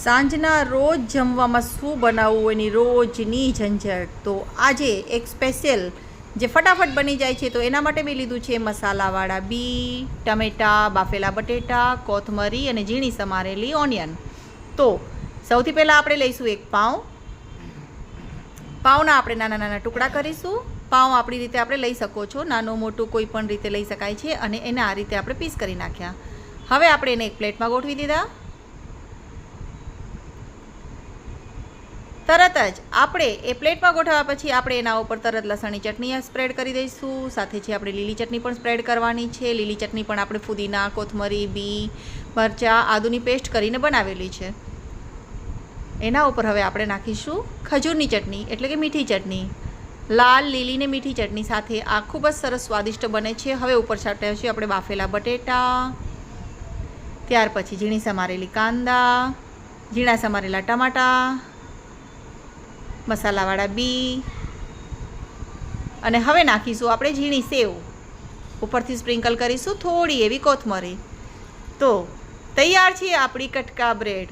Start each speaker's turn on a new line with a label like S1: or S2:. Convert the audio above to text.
S1: સાંજના રોજ જમવામાં શું બનાવવું એની રોજની ઝંઝટ. તો આજે એક સ્પેશિયલ જે ફટાફટ બની જાય છે, તો એના માટે મેં લીધું છે મસાલાવાળા બી, ટમેટાં, બાફેલા બટેટા, કોથમરી અને ઝીણી સમારેલી ઓનિયન. તો સૌથી પહેલાં આપણે લઈશું એક પાઉં. પાઉંના આપણે નાના નાના ટુકડા કરીશું. પાઉં આપણી રીતે આપણે લઈ શકો છો, નાનું મોટું કોઈ પણ રીતે લઈ શકાય છે. અને એને આ રીતે આપણે પીસ કરી નાખ્યા. હવે આપણે એને એક પ્લેટમાં ગોઠવી દીધા. તરત જ આપણે એ પ્લેટમાં ગોઠવ્યા પછી આપણે એના ઉપર તરત લસણની ચટણી સ્પ્રેડ કરી દઈશું. સાથે છે આપણે લીલી ચટણી પણ સ્પ્રેડ કરવાની છે. લીલી ચટણી પણ આપણે ફુદીના, કોથમરી, બી, મરચાં, આદુની પેસ્ટ કરીને બનાવેલી છે. એના ઉપર હવે આપણે નાખીશું ખજૂરની ચટણી, એટલે કે મીઠી ચટણી. લાલ, લીલી ને મીઠી ચટણી સાથે આ ખૂબ જ સરસ સ્વાદિષ્ટ બને છે. હવે ઉપર છાંટીશું આપણે બાફેલા બટેટા, ત્યાર પછી ઝીણી સમારેલી કાંદા, ઝીણા સમારેલા ટમાટાં, મસાલાવાળા બી, અને હવે નાખીશું આપણે ઝીણી સેવ. ઉપરથી સ્પ્રિંકલ કરીશું થોડી એવી કોથમરી. તો તૈયાર છે આપણી કટકા બ્રેડ.